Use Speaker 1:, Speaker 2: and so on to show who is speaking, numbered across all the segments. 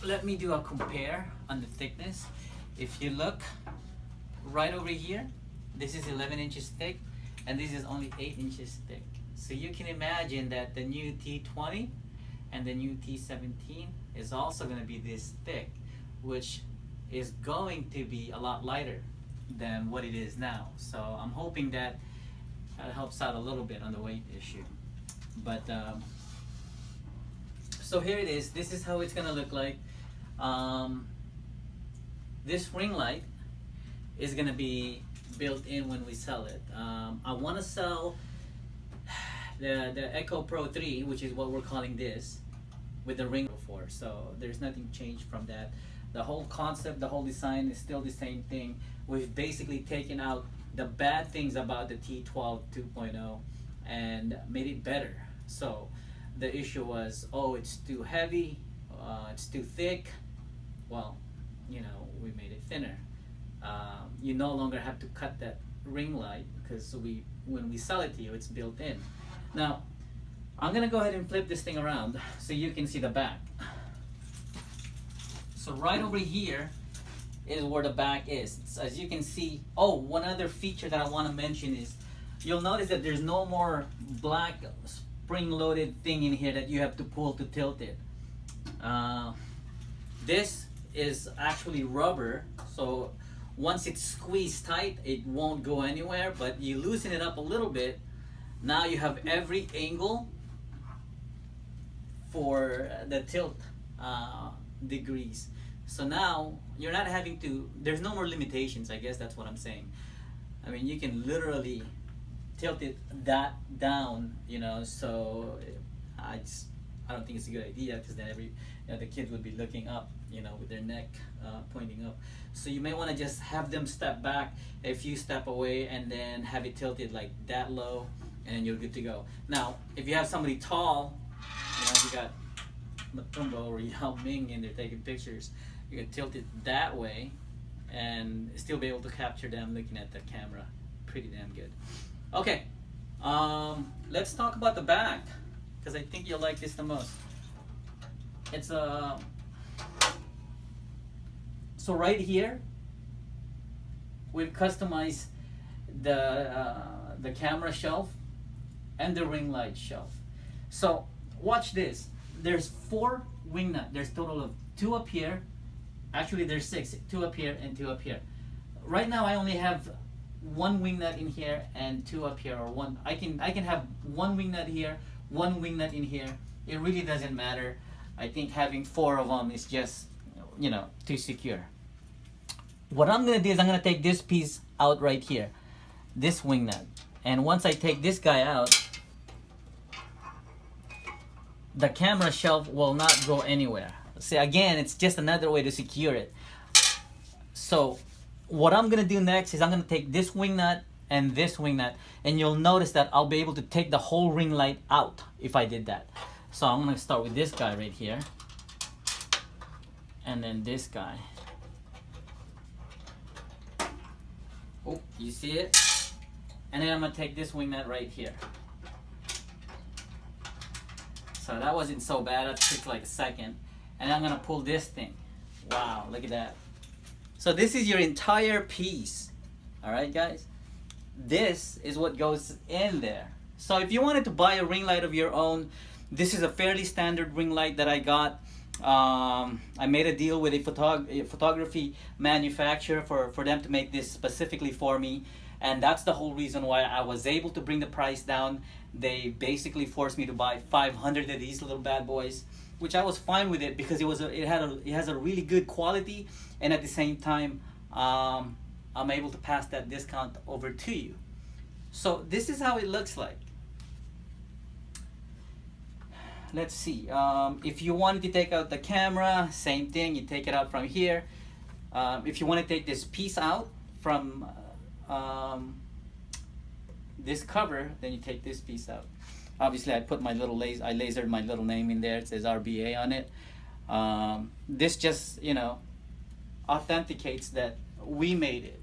Speaker 1: let me do a compare on the thickness. If you look right over here, this is 11 inches thick and this is only 8 inches thick. So you can imagine that the new T20 and the new T17 is also going to be this thick, which is going to be a lot lighter than what it is now. So I'm hoping that helps out a little bit on the weight issue. But so here it is. This is how it's going to look like. This ring light is going to be built in when we sell it. I want to sell the ECO Pro3, which is what we're calling this, with the ring before. So there's nothing changed from that. The whole concept, the whole design is still the same thing. We've basically taken out the bad things about the T12 2.0 and made it better. So the issue was, oh, it's too heavy, it's too thick. Well, you know, we made it thinner. You no longer have to cut that ring light because when we sell it to you, it's built in. Now, I'm gonna go ahead and flip this thing around so you can see the back. So right over here is where the back is. As you can see, oh, one other feature that I want to mention is you'll notice that there's no more black spring-loaded thing in here that you have to pull to tilt it. This is actually rubber, so once it's squeezed tight, it won't go anywhere, but you loosen it up a little bit. Now you have every angle for the tilt degrees. So now you're not having to, there's no more limitations, I guess that's what I'm saying. I mean, you can literally tilt it that down, you know, so I don't think it's a good idea because then the kids would be looking up, you know, with their neck pointing up. So you may want to just have them step back a few steps away and then have it tilted like that low, and then you're good to go. Now, if you have somebody tall, you know, you got Matumbo or Yao Ming in there taking pictures, you can tilt it that way and still be able to capture them looking at the camera. Pretty damn good. Okay, let's talk about the back because I think you'll like this the most. It's so right here we've customized the camera shelf and the ring light shelf. So watch this. There's 4 wing nuts. There's a total of 2 up here. Actually, there's 6. 2 up here and 2 up here. Right now, I only have 1 wing nut in here and 2 up here, or 1. I can have 1 wing nut here, 1 wing nut in here. It really doesn't matter. I think having 4 of them is just, you know, too secure. What I'm gonna do is I'm gonna take this piece out right here, this wing nut, and once I take this guy out, the camera shelf will not go anywhere. See, again, it's just another way to secure it. So what I'm gonna do next is I'm gonna take this wing nut and this wing nut, and you'll notice that I'll be able to take the whole ring light out if I did that. So I'm gonna start with this guy right here, and then this guy. Oh, you see it? And then I'm gonna take this wing nut right here. So that wasn't so bad. That took like a second. And I'm gonna pull this thing. Wow, look at that. So this is your entire piece. All right, guys? This is what goes in there. So if you wanted to buy a ring light of your own, this is a fairly standard ring light that I got. I made a deal with a photography manufacturer for them to make this specifically for me. And that's the whole reason why I was able to bring the price down. They basically forced me to buy 500 of these little bad boys, which I was fine with it because it has a really good quality, and at the same time, I'm able to pass that discount over to you. So this is how it looks like. Let's see. If you wanted to take out the camera, same thing. You take it out from here. If you want to take this piece out from this cover, then you take this piece out. Obviously, I put my little I lasered my little name in there. It says RBA on it. This just, you know, authenticates that we made it,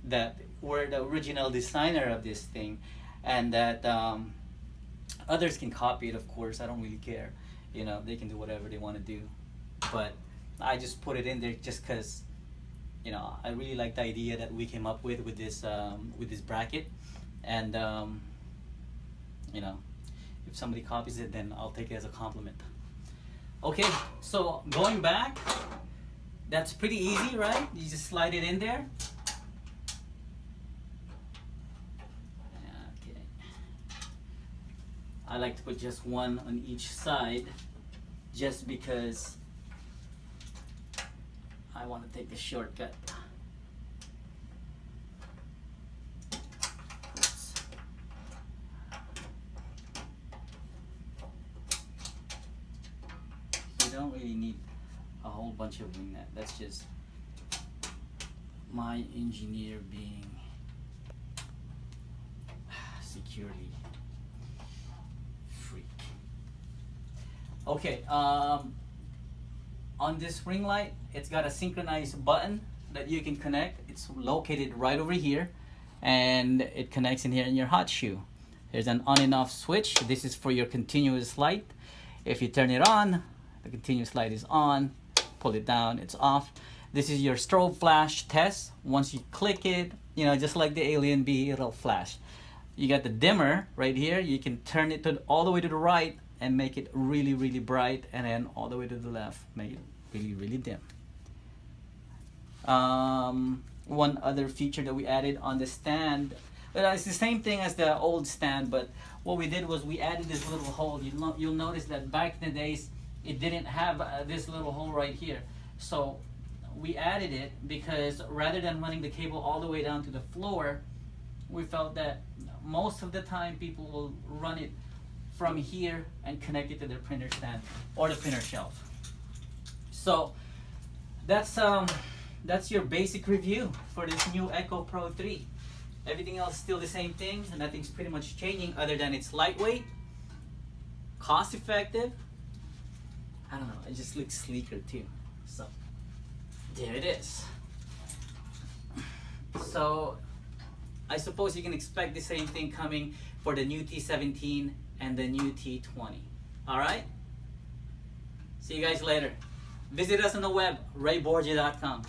Speaker 1: that we're the original designer of this thing, and that others can copy it. Of course, I don't really care. You know, they can do whatever they want to do. But I just put it in there just because, you know, I really like the idea that we came up with this bracket, and you know, if somebody copies it, then I'll take it as a compliment. Okay, so going back, that's pretty easy, right? You just slide it in there. Okay. I like to put just one on each side, just because I want to take the shortcut. Oops. You don't really need a whole bunch of wing nut. That's just my engineer being securely freak. Okay, on this ring light, it's got a synchronized button that you can connect. It's located right over here, and it connects in here in your hot shoe. There's an on and off switch. This is for your continuous light. If you turn it on, the continuous light is on. Pull it down, it's off. This is your strobe flash test. Once you click it, you know, just like the Alien Bee, it'll flash. You got the dimmer right here. You can turn it to all the way to the right and make it really, really bright, and then all the way to the left, make it really, really dim. One other feature that we added on the stand, well, it's the same thing as the old stand, but what we did was we added this little hole. You'll notice that back in the days, it didn't have this little hole right here. So we added it because rather than running the cable all the way down to the floor, we felt that most of the time people will run it from here and connect it to their printer stand or the printer shelf. So that's your basic review for this new ECO Pro 3. Everything else is still the same thing, and nothing's pretty much changing other than it's lightweight, cost effective. I don't know, it just looks sleeker too. So there it is. So I suppose you can expect the same thing coming for the new T17 and the new T20. All right? See you guys later. Visit us on the web, rayborgia.com.